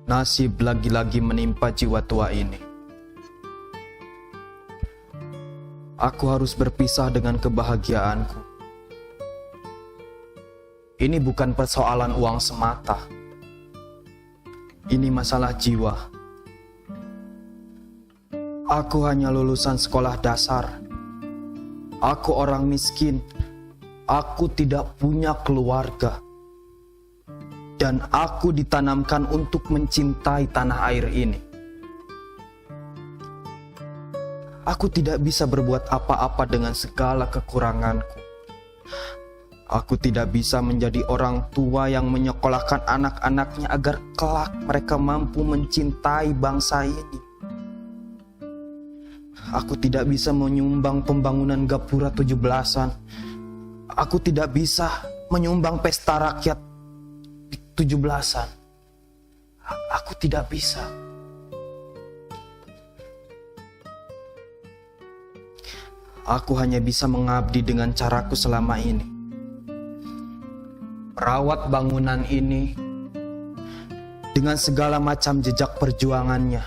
Nasib lagi-lagi menimpa jiwa tua ini. Aku harus berpisah dengan kebahagiaanku. Ini bukan persoalan uang semata. Ini masalah jiwa. Aku hanya lulusan sekolah dasar. Aku orang miskin. Aku tidak punya keluarga. Dan aku ditanamkan untuk mencintai tanah air ini. Aku tidak bisa berbuat apa-apa dengan segala kekuranganku. Aku tidak bisa menjadi orang tua yang menyekolahkan anak-anaknya agar kelak mereka mampu mencintai bangsa ini. Aku tidak bisa menyumbang pembangunan gapura 17-an. Aku tidak bisa menyumbang pesta rakyat 17-an. Aku tidak bisa. Aku hanya bisa mengabdi dengan caraku selama ini. Merawat bangunan ini dengan segala macam jejak perjuangannya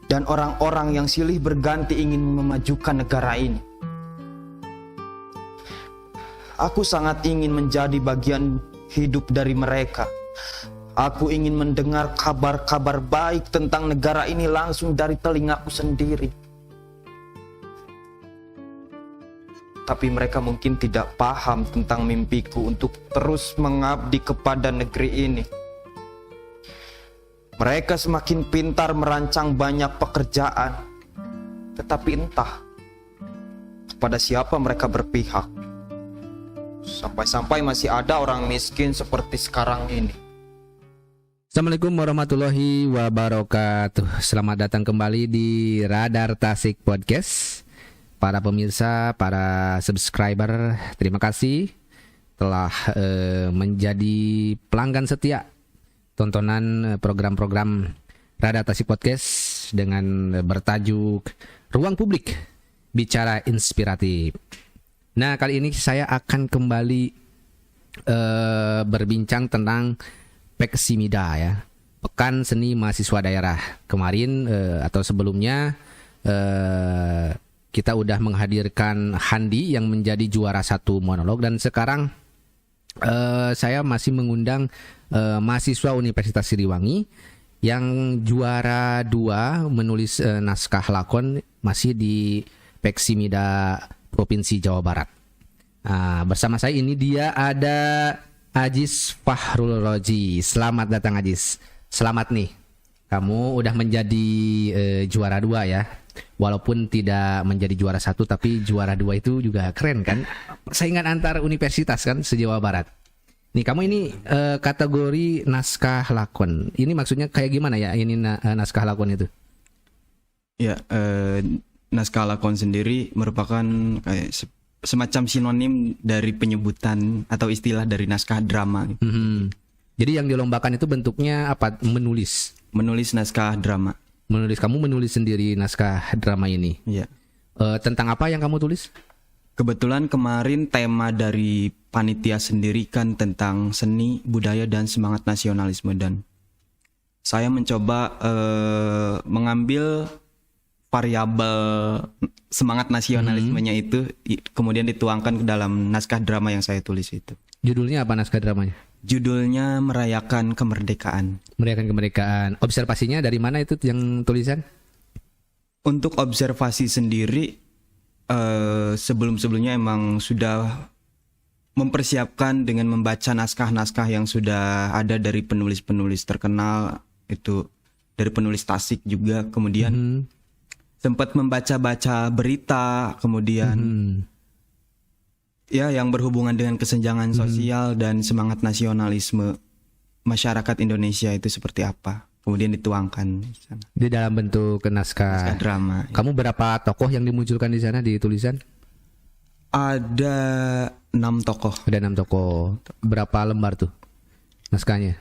dan orang-orang yang silih berganti ingin memajukan negara ini. Aku sangat ingin menjadi bagian hidup dari mereka. Aku ingin mendengar kabar-kabar baik tentang negara ini langsung dari telingaku sendiri. Tapi mereka mungkin tidak paham tentang mimpiku untuk terus mengabdi kepada negeri ini. Mereka semakin pintar merancang banyak pekerjaan, tetapi entah kepada siapa mereka berpihak. Sampai-sampai masih ada orang miskin seperti sekarang ini. Assalamualaikum warahmatullahi wabarakatuh. Selamat datang kembali di Radar Tasik Podcast. Para pemirsa, para subscriber, terima kasih telah menjadi pelanggan setia tontonan program-program Radar Tasik Podcast dengan bertajuk Ruang Publik Bicara Inspiratif. Nah, kali ini saya akan kembali berbincang tentang Peksimida ya, Pekan Seni Mahasiswa Daerah. Kemarin atau sebelumnya kita udah menghadirkan Handi yang menjadi juara 1 monolog, dan sekarang saya masih mengundang mahasiswa Universitas Siliwangi yang juara 2 menulis naskah lakon masih di Peksimida Provinsi Jawa Barat. Bersama saya ini dia ada Ajis Fahrul Roji. Selamat datang Ajis. Selamat nih, kamu udah menjadi juara 2 ya. Walaupun tidak menjadi juara 1, tapi juara 2 itu juga keren kan. Saingan antar universitas kan se-Jawa Barat. Nih kamu ini kategori naskah lakon. Ini maksudnya kayak gimana ya ini naskah lakon itu? Ya, naskah lakon sendiri merupakan kayak semacam sinonim dari penyebutan atau istilah dari naskah drama. Jadi yang dilombakan itu bentuknya apa? Menulis naskah drama. Kamu menulis sendiri naskah drama ini. Iya. Tentang apa yang kamu tulis? Kebetulan kemarin tema dari panitia sendiri kan tentang seni, budaya, dan semangat nasionalisme, dan saya mencoba mengambil variabel semangat nasionalismenya itu kemudian dituangkan ke dalam naskah drama yang saya tulis itu. Judulnya apa naskah dramanya? Judulnya Merayakan Kemerdekaan. Merayakan Kemerdekaan. Observasinya dari mana itu yang tulisan? Untuk observasi sendiri sebelum-sebelumnya emang sudah mempersiapkan dengan membaca naskah-naskah yang sudah ada dari penulis-penulis terkenal, itu dari penulis Tasik juga. Kemudian sempat membaca-baca berita, kemudian ya yang berhubungan dengan kesenjangan sosial dan semangat nasionalisme masyarakat Indonesia itu seperti apa, kemudian dituangkan di sana di dalam bentuk naskah drama. Kamu berapa tokoh yang dimunculkan di sana di tulisan? Ada 6 tokoh. Ada 6 tokoh. Berapa lembar tuh naskahnya?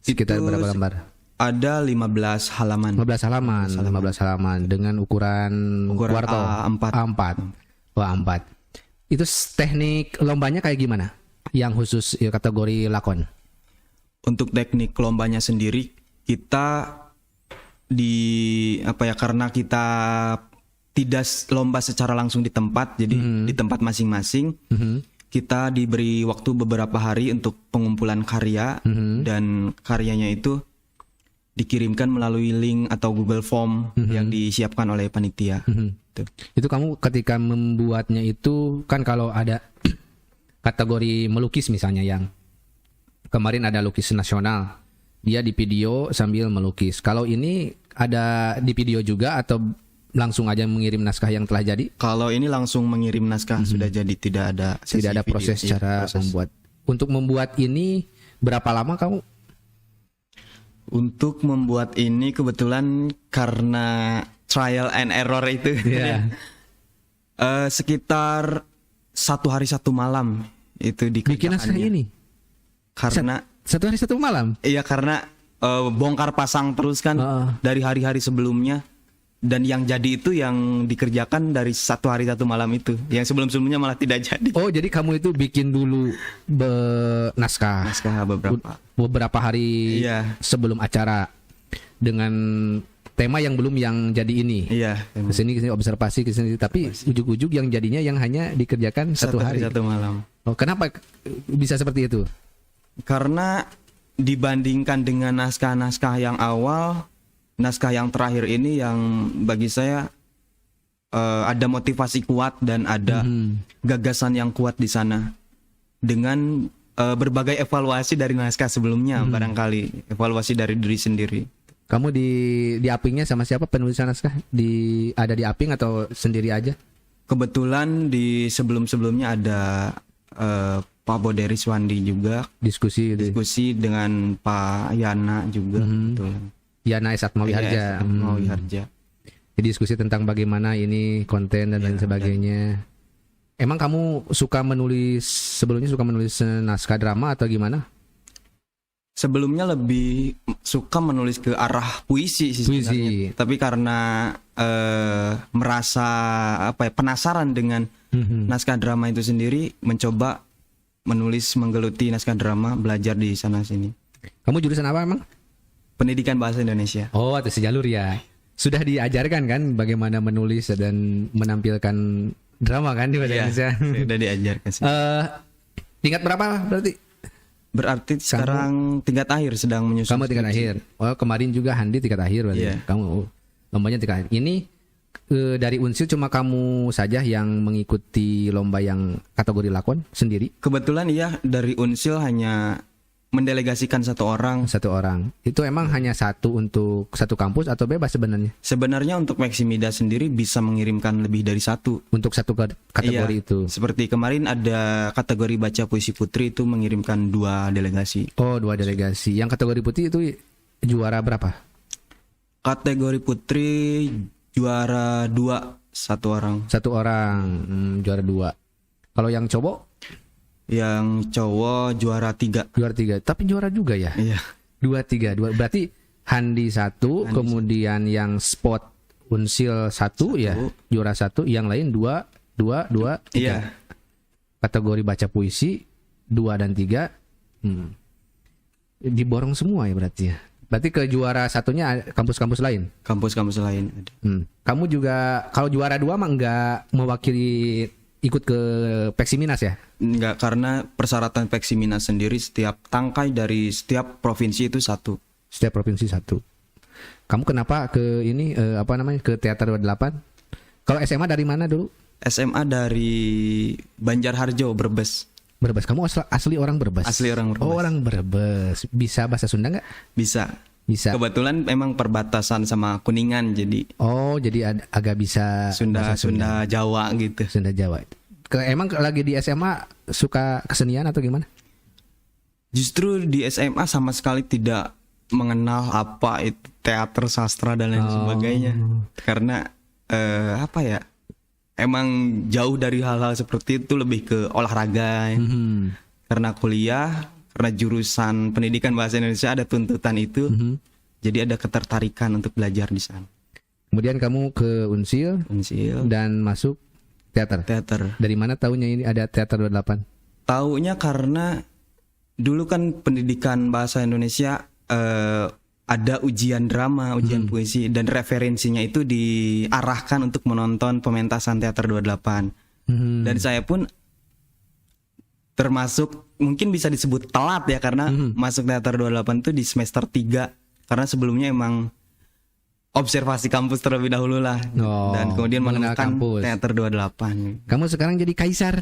Sekitar itu berapa lembar? Ada 15 halaman. 15 halaman dengan ukuran kuarto A4. Wah, A4. Itu teknik lombanya kayak gimana? Yang khusus ya, kategori lakon. Untuk teknik lombanya sendiri kita karena kita tidak lomba secara langsung di tempat, jadi di tempat masing-masing kita diberi waktu beberapa hari untuk pengumpulan karya dan karyanya itu dikirimkan melalui link atau Google Form yang disiapkan oleh panitia. Tuh. Itu kamu ketika membuatnya itu kan kalau ada kategori melukis misalnya yang kemarin ada lukis nasional, dia di video sambil melukis. Kalau ini ada di video juga atau langsung aja mengirim naskah yang telah jadi? Kalau ini langsung mengirim naskah sudah jadi, tidak ada proses cara membuat. Untuk membuat ini berapa lama kamu? Untuk membuat ini kebetulan karena trial and error itu sekitar 1 hari 1 malam itu bikin naskah ini. Karena 1 hari 1 malam. Iya, karena bongkar pasang terus kan dari hari-hari sebelumnya. Dan yang jadi itu yang dikerjakan dari 1 hari 1 malam itu. Yang sebelum-sebelumnya malah tidak jadi. Oh, jadi kamu itu bikin dulu naskah beberapa hari sebelum acara dengan tema yang belum yang jadi ini. Iya. Kesini observasi kesini, tapi ujuk-ujuk yang jadinya yang hanya dikerjakan 1 hari 1 malam. Oh, kenapa bisa seperti itu? Karena dibandingkan dengan naskah-naskah yang awal, naskah yang terakhir ini yang bagi saya ada motivasi kuat dan ada gagasan yang kuat di sana dengan berbagai evaluasi dari naskah sebelumnya, barangkali evaluasi dari diri sendiri. Kamu di Apingnya sama siapa penulisan naskah? Ada di Aping atau sendiri aja? Kebetulan di sebelum-sebelumnya ada Pak Boderi Swandi juga diskusi dengan Pak Yana juga. Yana Esatmawi Harja. Diskusi tentang bagaimana ini konten dan lain sebagainya. Emang kamu sebelumnya suka menulis naskah drama atau gimana? Sebelumnya lebih suka menulis ke arah puisi sih sebenarnya. Tapi karena merasa penasaran dengan naskah drama itu sendiri, mencoba menggeluti naskah drama, belajar di sana sini. Kamu jurusan apa emang? Pendidikan Bahasa Indonesia. Oh, atau sejalur ya. Sudah diajarkan kan bagaimana menulis dan menampilkan drama kan di Bahasa Indonesia? Sudah diajarkan sih. Tingkat berapa berarti? Berarti sekarang tingkat akhir sedang menyusun. Kamu tingkat akhir. Oh, kemarin juga Handi tingkat akhir berarti. Kamu lombanya tingkat akhir. Ini dari Unsil cuma kamu saja yang mengikuti lomba yang kategori lakon sendiri? Kebetulan iya, dari Unsil hanya mendelegasikan 1 orang. 1 orang. Itu emang hanya satu untuk satu kampus atau bebas sebenarnya? Sebenarnya untuk Maximida sendiri bisa mengirimkan lebih dari 1. Untuk satu kategori itu? Seperti kemarin ada kategori baca puisi putri itu mengirimkan 2 delegasi. Oh, 2 delegasi. Yang kategori putri itu juara berapa? Kategori putri juara 2, 1 orang. 1 orang, juara 2. Kalau yang cowok? Yang cowok juara 3. Juara 3, tapi juara juga ya? Iya. 2-3, berarti Handi 1, kemudian yang spot Unsil 1 ya, juara 1, yang lain 2, 3. Iya. Kategori baca puisi 2 dan 3. Diborong semua ya berarti ya. Berarti ke juara 1-nya kampus-kampus lain? Kampus-kampus lain ada. Kamu juga kalau juara 2 mah enggak mewakili ikut ke Peksiminas ya? Enggak, karena persyaratan Peksiminas sendiri setiap tangkai dari setiap provinsi itu 1. Setiap provinsi 1. Kamu kenapa ke ini ke Teater 28? Kalau SMA dari mana dulu? SMA dari Banjarharjo, Brebes. Brebes. Kamu asli orang Brebes? Asli orang Brebes. Oh, orang Brebes. Bisa bahasa Sunda nggak? Bisa. Bisa. Kebetulan memang perbatasan sama Kuningan, jadi. Oh, jadi agak bisa Sunda Jawa gitu. Sunda Jawa. Emang lagi di SMA suka kesenian atau gimana? Justru di SMA sama sekali tidak mengenal apa itu teater, sastra dan lain sebagainya. Karena emang jauh dari hal-hal seperti itu, lebih ke olahraga. Karena kuliah, karena jurusan pendidikan bahasa Indonesia ada tuntutan itu. Jadi ada ketertarikan untuk belajar di sana. Kemudian kamu ke Unsil dan masuk teater. Dari mana tahunya ini ada Teater 28? Tahunya karena dulu kan pendidikan bahasa Indonesia ada ujian drama, ujian puisi, dan referensinya itu diarahkan untuk menonton pementasan teater 28. Dan saya pun termasuk mungkin bisa disebut telat ya, karena masuk teater 28 itu di semester 3, karena sebelumnya emang observasi kampus terlebih dahulu lah. Dan kemudian mengenal menemukan kampus. teater 28. Kamu sekarang jadi kaisar.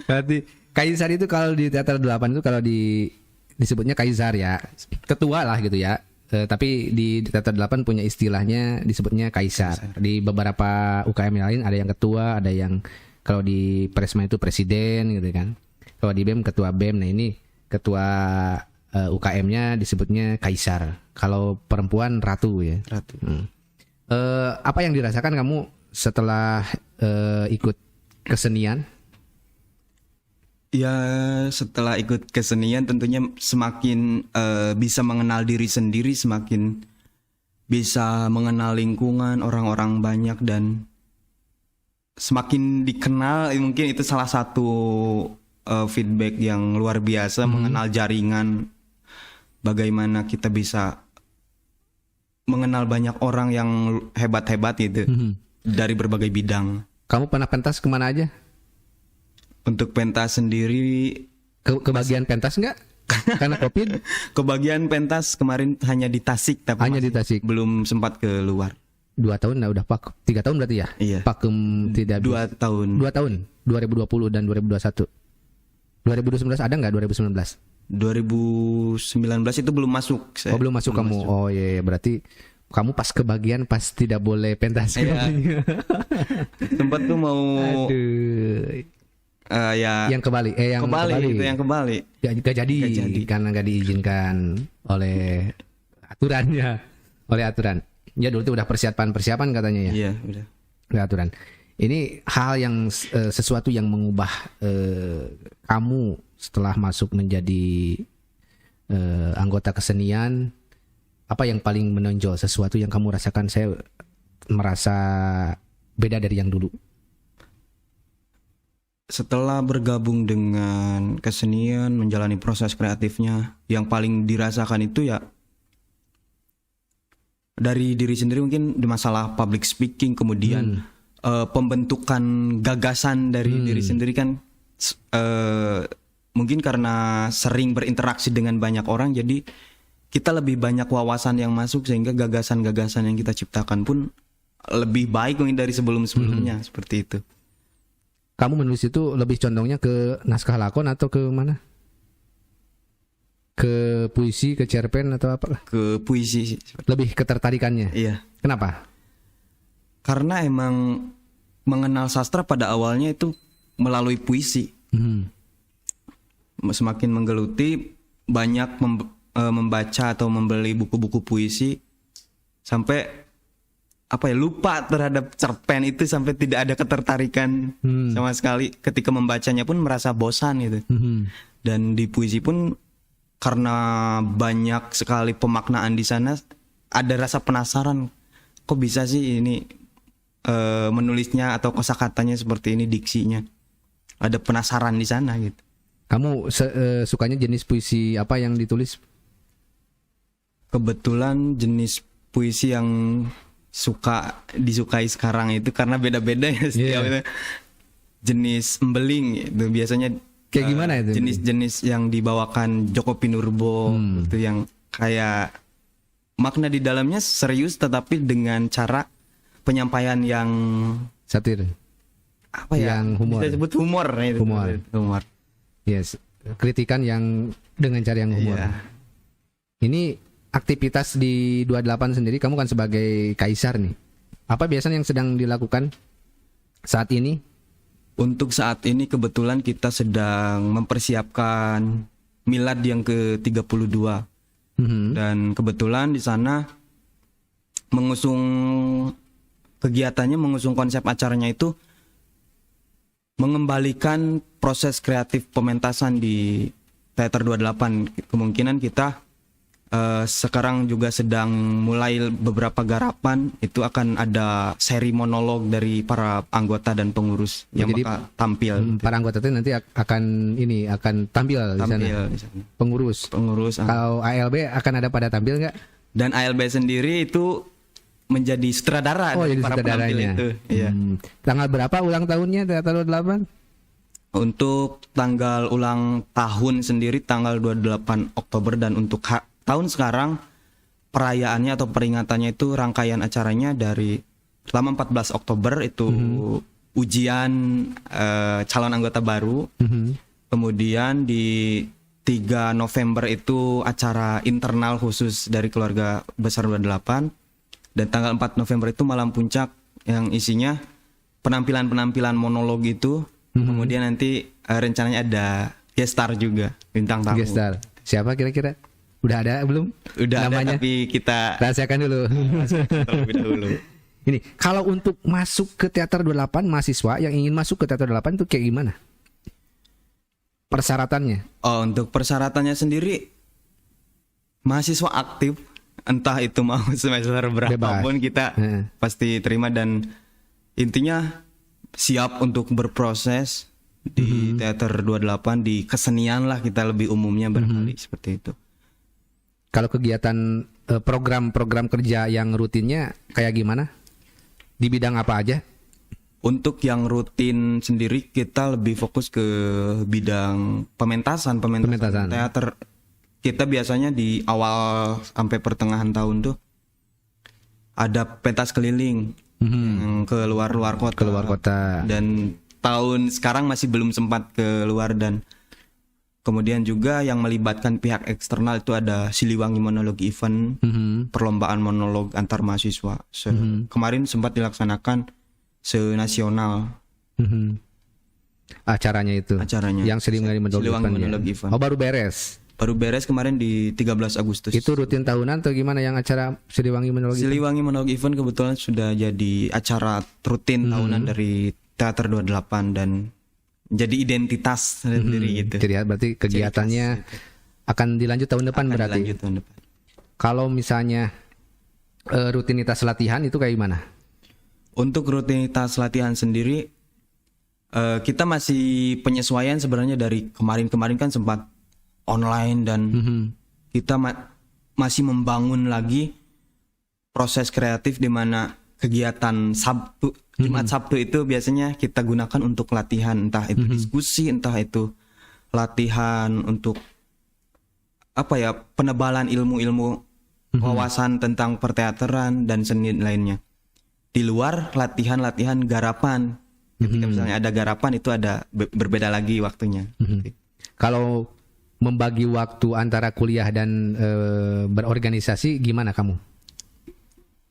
Berarti kaisar itu kalau di teater 8 itu kalau disebutnya kaisar ya, ketua lah gitu ya. Tapi di teater 8 punya istilahnya disebutnya kaisar. Di beberapa UKM yang lain ada yang ketua, ada yang kalau di Presma itu presiden gitu kan. Kalau di BEM ketua BEM. Nah ini ketua UKM-nya disebutnya kaisar. Kalau perempuan ratu ya. Ratu. Apa yang dirasakan kamu setelah ikut kesenian? Ya, setelah ikut kesenian tentunya semakin bisa mengenal diri sendiri, semakin bisa mengenal lingkungan, orang-orang banyak, dan semakin dikenal. Mungkin itu salah satu feedback yang luar biasa, mengenal jaringan, bagaimana kita bisa mengenal banyak orang yang hebat-hebat gitu dari berbagai bidang. Kamu pernah pentas kemana aja? Untuk pentas sendiri, Kebagian pentas enggak? Karena COVID? kebagian pentas kemarin hanya di Tasik, tapi Hanya di Tasik. belum sempat keluar. 2 tahun udah 3 tahun berarti ya? Iya. Pakem tidak 2 tahun. 2 tahun, 2020 dan 2021. 2019 ada nggak 2019? 2019 itu belum masuk. Oh belum masuk kamu. Oh iya, berarti kamu pas kebagian pas tidak boleh pentas. Iya. Tempat tuh mau Aduh. ya Yang kebalik, yang kebalik. Itu yang kebalik. Gak jadi karena gak diizinkan oleh aturannya, oleh aturan. Ya dulu itu udah persiapan katanya ya. Iya, udah. Udah aturan. Ini hal yang sesuatu yang mengubah kamu setelah masuk menjadi anggota kesenian. Apa yang paling menonjol, sesuatu yang kamu rasakan? Saya merasa beda dari yang dulu. Setelah bergabung dengan kesenian, menjalani proses kreatifnya, yang paling dirasakan itu ya dari diri sendiri, mungkin di masalah public speaking, kemudian pembentukan gagasan dari diri sendiri kan, mungkin karena sering berinteraksi dengan banyak orang, jadi kita lebih banyak wawasan yang masuk, sehingga gagasan-gagasan yang kita ciptakan pun lebih baik mungkin dari sebelum-sebelumnya, seperti itu. Kamu menulis itu lebih condongnya ke naskah lakon atau ke mana? Ke puisi, ke cerpen atau apa? Ke puisi sih. Lebih ketertarikannya. Iya. Kenapa? Karena emang mengenal sastra pada awalnya itu melalui puisi. Semakin menggeluti, banyak membaca atau membeli buku-buku puisi, sampai lupa terhadap cerpen itu, sampai tidak ada ketertarikan sama sekali. Ketika membacanya pun merasa bosan gitu. Dan di puisi pun karena banyak sekali pemaknaan di sana, ada rasa penasaran, kok bisa sih ini menulisnya atau kosakatanya seperti ini, diksinya. Ada penasaran di sana gitu. Kamu sukanya jenis puisi apa yang ditulis? Kebetulan jenis puisi yang disukai sekarang itu, karena beda-beda ya setiap itu. Jenis embeling itu biasanya. Kayak gimana itu? Jenis-jenis yang dibawakan Joko Pinurbo itu, yang kayak makna di dalamnya serius tetapi dengan cara penyampaian yang satir. Apa ya? Yang humor. Bisa disebut humor itu. Humor. Yes, kritikan yang dengan cara yang humor. Iya. Ini aktivitas di 28 sendiri, kamu kan sebagai kaisar nih. Apa biasanya yang sedang dilakukan saat ini? Untuk saat ini kebetulan kita sedang mempersiapkan milad yang ke-32. Dan kebetulan di sana mengusung konsep acaranya itu mengembalikan proses kreatif pementasan di Teater 28. Kemungkinan kita sekarang juga sedang mulai beberapa garapan, itu akan ada seri monolog dari para anggota dan pengurus yang Jadi, bakal tampil. Para anggota itu nanti akan tampil di sana. Di sana. Pengurus. Pengurus. Kalau ALB akan ada pada tampil nggak? Dan ALB sendiri itu menjadi sutradara Oh, dari jadi para penampil sutradaranya. itu. Iya. Tanggal berapa ulang tahunnya Teater 28? Untuk tanggal ulang tahun sendiri tanggal 28 Oktober, dan untuk tahun sekarang perayaannya atau peringatannya itu rangkaian acaranya dari pertama 14 Oktober itu ujian calon anggota baru. Kemudian di 3 November itu acara internal khusus dari keluarga besar 28. Dan tanggal 4 November itu malam puncak yang isinya penampilan-penampilan monolog itu. Kemudian nanti rencananya ada guest star juga, bintang tamu. Guest star. Siapa kira-kira? Udah ada belum? Udah namanya? ada, tapi kita Rahasiakan dulu. terlebih dahulu. Ini kalau untuk masuk ke Teater 28, mahasiswa yang ingin masuk ke Teater 28 itu kayak gimana? Persyaratannya? Oh, untuk persyaratannya sendiri mahasiswa aktif, entah itu mau semester berapapun kita pasti terima, dan intinya siap untuk berproses di Teater 28, di kesenian lah kita lebih umumnya barangkali seperti itu. Kalau kegiatan program-program kerja yang rutinnya kayak gimana? Di bidang apa aja? Untuk yang rutin sendiri kita lebih fokus ke bidang pementasan teater. Kita biasanya di awal sampai pertengahan tahun tuh ada pentas keliling yang ke luar kota. Dan tahun sekarang masih belum sempat keluar, dan kemudian juga yang melibatkan pihak eksternal itu ada Siliwangi Monolog Event, perlombaan monolog antar mahasiswa. Kemarin sempat dilaksanakan senasional acaranya itu. Yang Siliwangi Monolog Event. Oh, baru beres. Baru beres kemarin di 13 Agustus. Itu rutin tahunan atau gimana yang acara Siliwangi Monolog Event? Siliwangi Monolog Event kebetulan sudah jadi acara rutin tahunan dari Teater 28 dan jadi identitas sendiri gitu. Jadi berarti kegiatannya akan dilanjut tahun depan berarti. Dilanjut tahun depan. Kalau misalnya rutinitas latihan itu kayak gimana? Untuk rutinitas latihan sendiri kita masih penyesuaian sebenarnya. Dari kemarin kan sempat online, dan kita masih membangun lagi proses kreatif di mana kegiatan Sabtu, Jumat Sabtu itu biasanya kita gunakan untuk latihan, entah itu diskusi, entah itu latihan untuk penebalan ilmu-ilmu wawasan tentang perteateran dan seni lainnya. Di luar latihan-latihan garapan. Ketika misalnya ada garapan itu ada berbeda lagi waktunya. Kalau membagi waktu antara kuliah dan berorganisasi gimana kamu?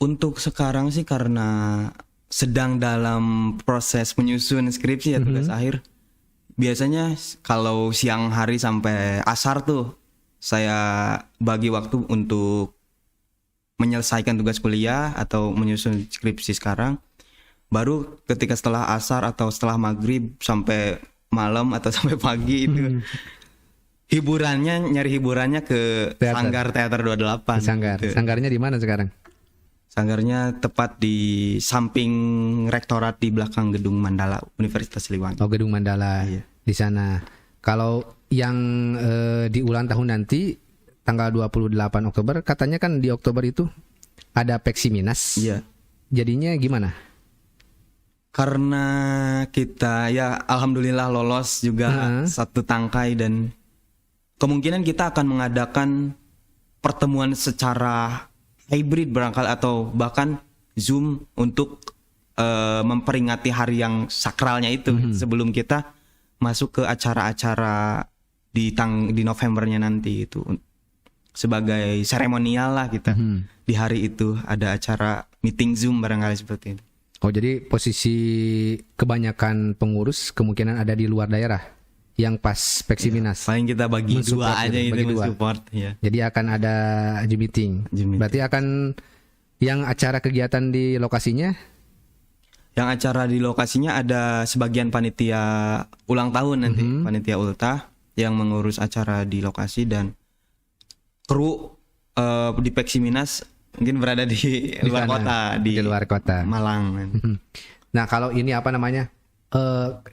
Untuk sekarang sih karena sedang dalam proses menyusun skripsi ya, tugas akhir. Biasanya kalau siang hari sampai asar tuh saya bagi waktu untuk menyelesaikan tugas kuliah atau menyusun skripsi sekarang. Baru ketika setelah asar atau setelah maghrib sampai malam atau sampai pagi itu nyari hiburannya ke Sanggar Teater 28. Sanggar. Gitu. Sanggarnya di mana sekarang? Sanggarnya tepat di samping rektorat di belakang Gedung Mandala Universitas Siliwangi. Oh, Gedung Mandala. Iya. Di sana. Kalau yang di ulang tahun nanti tanggal 28 Oktober, katanya kan di Oktober itu ada Peksiminas. Iya. Jadinya gimana? Karena kita ya alhamdulillah lolos juga satu tangkai, dan kemungkinan kita akan mengadakan pertemuan secara hybrid barangkali atau bahkan Zoom untuk memperingati hari yang sakralnya itu sebelum kita masuk ke acara-acara di Novembernya nanti itu. Sebagai seremonial lah kita di hari itu ada acara meeting Zoom barangkali seperti itu. Oh, jadi posisi kebanyakan pengurus kemungkinan ada di luar daerah yang pas Peksiminas. Ya, paling kita bagi dua aja itu support ya. Jadi akan ada Zoom meeting. Berarti akan yang acara kegiatan di lokasinya? Yang acara di lokasinya ada sebagian panitia ulang tahun nanti, panitia ultah yang mengurus acara di lokasi, dan kru di Peksiminas mungkin berada di luar sana, kota, di luar kota. Malang. Nah, kalau ini apa namanya?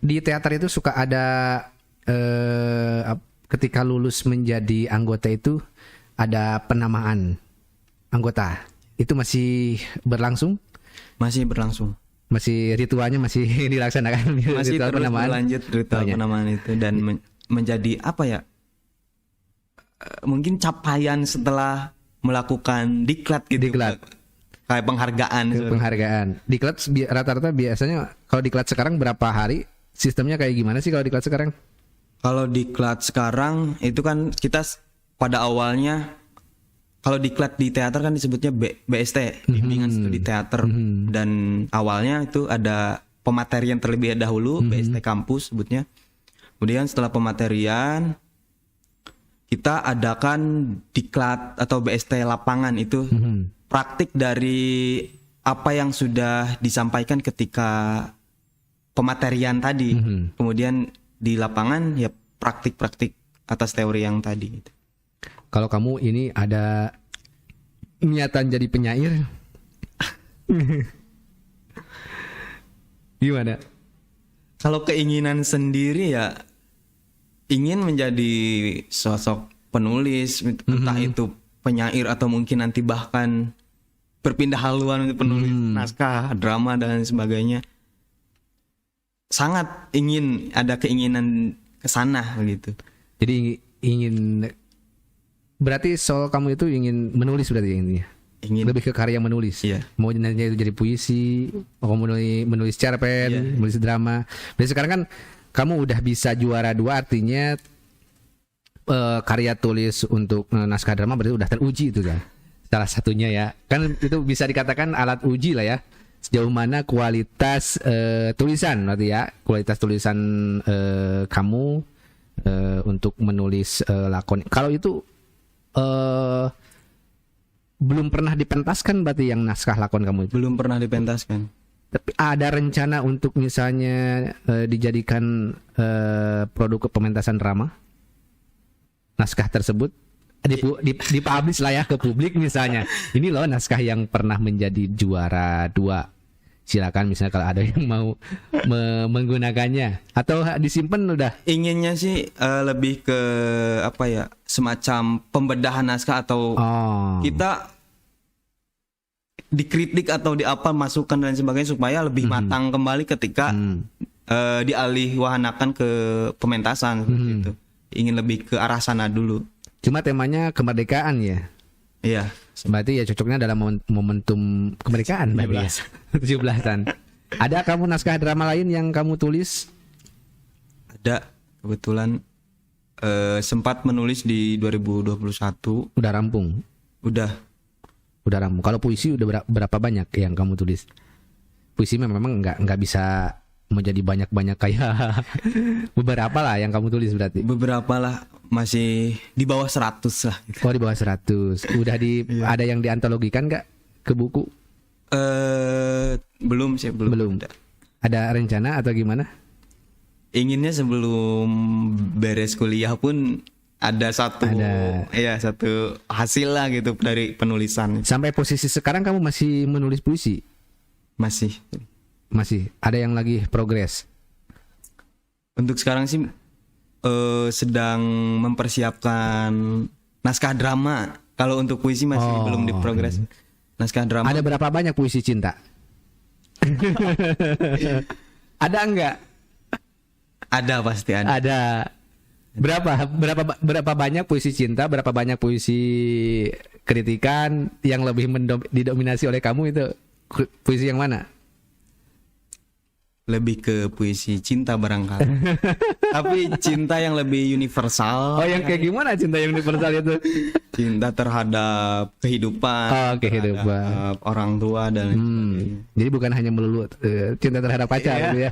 Di teater itu suka ada ketika lulus menjadi anggota itu ada penamaan anggota. Itu masih berlangsung? Masih berlangsung. Masih ritualnya masih dilaksanakan Masih ritual terus penamaan. berlanjut ritual penamaan itu dan menjadi apa ya? Mungkin capaian setelah melakukan diklat gitu. Diklat. Kayak penghargaan. Penghargaan. Diklat rata-rata biasanya kalau diklat sekarang berapa hari? Sistemnya kayak gimana sih kalau diklat sekarang? Kalau diklat sekarang itu kan kita pada awalnya kalau diklat di teater kan disebutnya BST, bimbingan studi teater, dan awalnya itu ada pematerian terlebih dahulu, BST kampus sebutnya. Kemudian setelah pematerian kita adakan diklat atau BST lapangan itu praktik dari apa yang sudah disampaikan ketika pematerian tadi. Kemudian di lapangan ya praktik-praktik atas teori yang tadi. Kalau kamu ini ada niatan jadi penyair, gimana? Kalau keinginan sendiri ya ingin menjadi sosok penulis, entah itu penyair atau mungkin nanti bahkan berpindah haluan untuk penulis naskah, drama dan sebagainya. Sangat ingin ada keinginan ke sana gitu. Jadi ingin berarti soal kamu itu ingin menulis berarti intinya. Ingin Lebih ke karya menulis. Iya. Mau nantinya itu jadi puisi, mau menulis cerpen, menulis drama. Dan sekarang kan kamu udah bisa juara 2 artinya karya tulis untuk naskah drama berarti udah teruji itu kan. Salah satunya ya. Kan itu bisa dikatakan alat uji lah ya. Sejauh mana kualitas tulisan berarti ya. Kualitas tulisan kamu untuk menulis lakon. Kalau itu belum pernah dipentaskan berarti yang naskah lakon kamu itu. belum pernah dipentaskan. Tapi ada rencana untuk misalnya dijadikan produk pementasan drama naskah tersebut dipublish lah ya ke publik misalnya. Ini loh naskah yang pernah menjadi juara 2. Silakan misalnya kalau ada yang mau menggunakannya atau disimpan udah. Inginnya sih lebih ke apa ya, semacam pembedahan naskah atau kita dikritik atau di apa masukan dan sebagainya supaya lebih matang kembali ketika dialihwahanakan ke pementasan seperti itu. Ingin lebih ke arah sana dulu. Cuma temanya kemerdekaan ya. Iya. Berarti ya cocoknya dalam momentum kemerdekaan 17-an. Ada kamu naskah drama lain yang kamu tulis? Ada, kebetulan sempat menulis di 2021. Udah rampung. Udah rampung. Kalau puisi udah berapa banyak yang kamu tulis? Puisi memang nggak bisa menjadi banyak kayak beberapa lah yang kamu tulis berarti. Beberapa lah, masih di bawah 100 lah gitu. Oh, di bawah 100. Udah ada yang diantologikan nggak ke buku? Belum sih, belum. Ada rencana atau gimana? Inginnya sebelum beres kuliah pun ada satu hasil lah gitu dari penulisan. Sampai posisi sekarang kamu masih menulis puisi? Masih. Ada yang lagi progres? Untuk sekarang sih sedang mempersiapkan naskah drama. Kalau untuk puisi masih belum diprogres. Naskah drama. Ada berapa banyak puisi cinta? Ada enggak? Ada, pasti ada. Ada. Berapa banyak puisi cinta, berapa banyak puisi kritikan yang lebih didominasi oleh kamu itu puisi yang mana? Lebih ke puisi cinta barangkali. Tapi cinta yang lebih universal. Oh, yang kayak gimana cinta yang universal itu? Cinta terhadap kehidupan. Oh, kehidupan. Terhadap orang tua dan sebagainya. Jadi bukan hanya melulu cinta terhadap pacar gitu ya.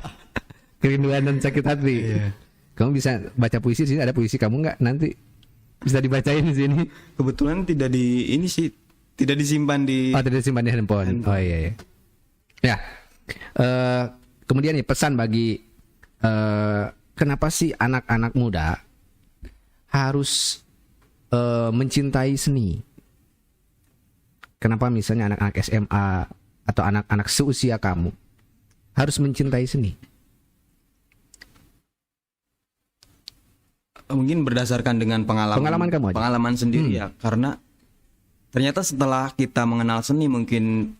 Kerinduan dan sakit hati. Kamu bisa baca puisi di sini, ada puisi kamu nggak nanti bisa dibacain di sini? Kebetulan tidak disimpan di. Oh, tidak disimpan di handphone. Oh iya. Ya. Kemudian nih pesan bagi kenapa sih anak-anak muda harus mencintai seni? kenapa misalnya anak-anak SMA atau anak-anak seusia kamu harus mencintai seni? Mungkin berdasarkan dengan Pengalaman kamu aja. pengalaman sendiri ya, karena ternyata setelah kita mengenal seni, mungkin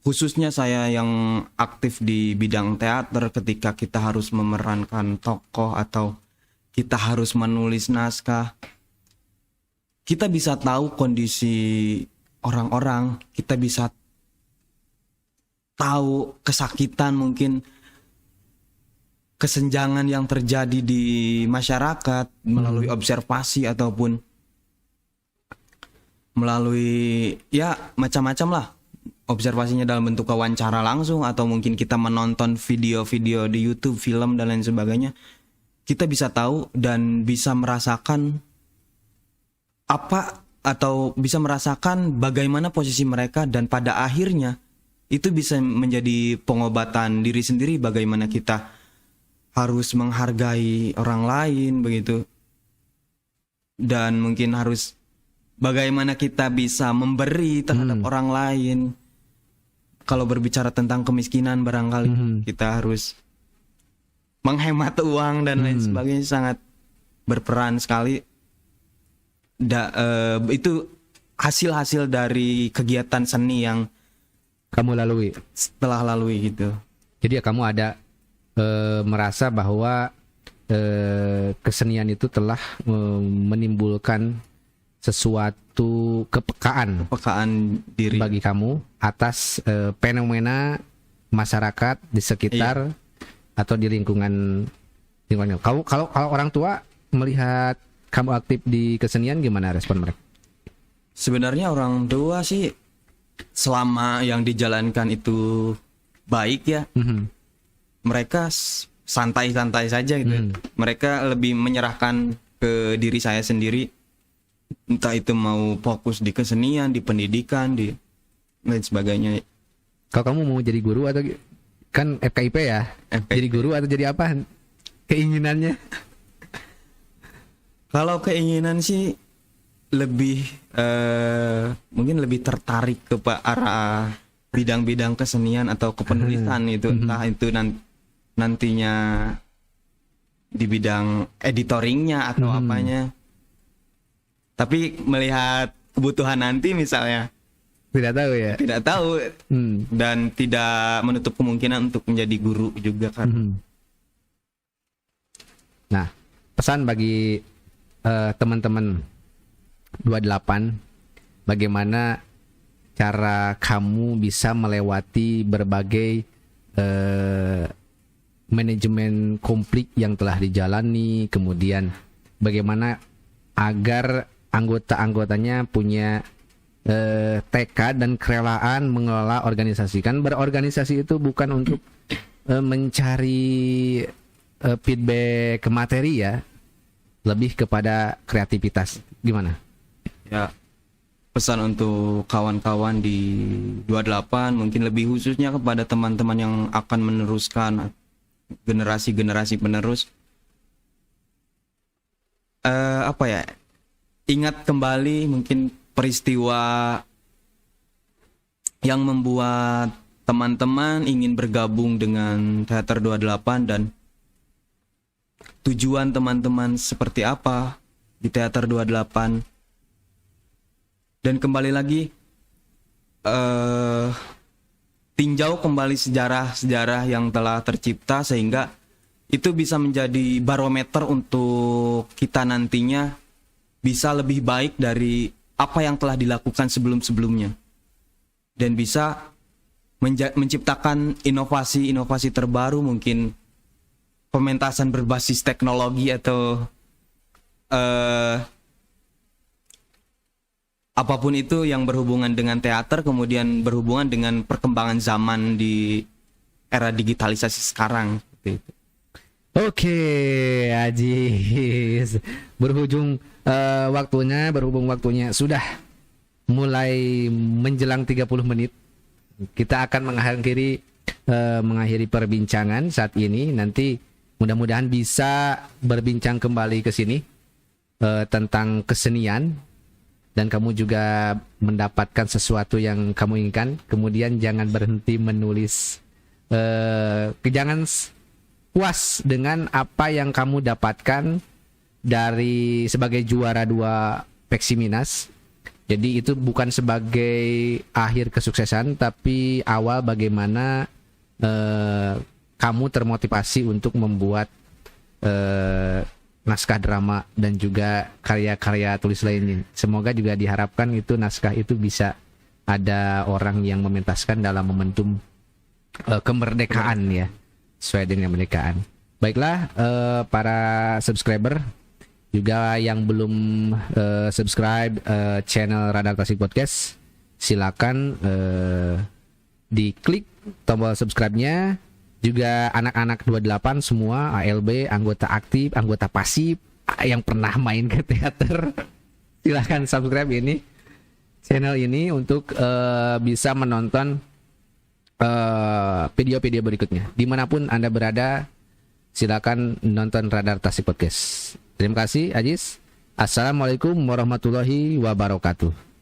khususnya saya yang aktif di bidang teater, ketika kita harus memerankan tokoh atau kita harus menulis naskah, kita bisa tahu kondisi orang-orang, kita bisa tahu kesakitan, mungkin kesenjangan yang terjadi di masyarakat melalui observasi ataupun melalui ya macam-macam lah, observasinya dalam bentuk wawancara langsung atau mungkin kita menonton video-video di YouTube, film dan lain sebagainya. Kita bisa tahu dan bisa merasakan apa atau bisa merasakan bagaimana posisi mereka, dan pada akhirnya itu bisa menjadi pengobatan diri sendiri, bagaimana kita harus menghargai orang lain begitu, dan mungkin harus bagaimana kita bisa memberi terhadap orang lain. Kalau berbicara tentang kemiskinan, barangkali kita harus menghemat uang dan lain sebagainya, sangat berperan sekali. Itu hasil-hasil dari kegiatan seni yang Kamu lalui. setelah lalui gitu. Jadi ya kamu ada merasa bahwa kesenian itu telah menimbulkan sesuatu kepekaan Pekaan diri. bagi kamu atas fenomena masyarakat di sekitar atau di lingkungannya. Kalau orang tua melihat kamu aktif di kesenian, gimana respon mereka? Sebenarnya orang tua sih selama yang dijalankan itu baik ya, mereka santai-santai saja gitu. Mereka lebih menyerahkan ke diri saya sendiri, entah itu mau fokus di kesenian, di pendidikan, di lain sebagainya. Kalau kamu mau jadi guru atau kan FKIP ya, FKIP. jadi guru atau jadi apa? Keinginannya? Kalau keinginan sih lebih mungkin lebih tertarik ke arah bidang-bidang kesenian atau kepenulisan itu, entah itu nantinya di bidang editoringnya atau apanya. Tapi melihat kebutuhan nanti misalnya, Tidak tahu ya. tidak tahu, dan tidak menutup kemungkinan untuk menjadi guru juga kan. Nah, pesan bagi teman-teman 28, bagaimana cara kamu bisa melewati berbagai manajemen konflik yang telah dijalani, kemudian bagaimana agar anggota-anggotanya punya tekad dan kerelaan mengelola organisasi. Kan berorganisasi itu bukan untuk mencari feedback ke materi ya, lebih kepada kreativitas. Gimana? Ya, pesan untuk kawan-kawan di 28, mungkin lebih khususnya kepada teman-teman yang akan meneruskan generasi-generasi penerus. Apa ya? Ingat kembali mungkin peristiwa yang membuat teman-teman ingin bergabung dengan Teater 28 dan tujuan teman-teman seperti apa di Teater 28. Dan kembali lagi tinjau kembali sejarah-sejarah yang telah tercipta, sehingga itu bisa menjadi barometer untuk kita nantinya bisa lebih baik dari apa yang telah dilakukan sebelum-sebelumnya, dan bisa menciptakan inovasi-inovasi terbaru, mungkin pementasan berbasis teknologi atau apapun itu yang berhubungan dengan teater, kemudian berhubungan dengan perkembangan zaman di era digitalisasi sekarang. Seperti itu. Oke, Ajis. Berhubung waktunya sudah mulai menjelang 30 menit. Kita akan mengakhiri perbincangan saat ini. Nanti mudah-mudahan bisa berbincang kembali ke sini tentang kesenian. dan kamu juga mendapatkan sesuatu yang kamu inginkan, kemudian jangan berhenti menulis. Jangan puas dengan apa yang kamu dapatkan dari sebagai juara 2 Peksiminas. Jadi itu bukan sebagai akhir kesuksesan, tapi awal bagaimana kamu termotivasi untuk membuat naskah drama dan juga karya-karya tulis lainnya. Semoga juga diharapkan itu naskah itu bisa ada orang yang mementaskan dalam momentum kemerdekaan ya, sesuai dengan kemerdekaan. Baiklah, para subscriber juga yang belum subscribe channel Radar Tasik Podcast, silakan diklik tombol subscribe-nya. Juga anak-anak 28 semua, ALB, anggota aktif, anggota pasif yang pernah main ke teater, silahkan subscribe ini channel ini untuk bisa menonton video-video berikutnya. Dimanapun Anda berada, silakan nonton Radar Tasik Podcast. Terima kasih, Ajis. Assalamualaikum warahmatullahi wabarakatuh.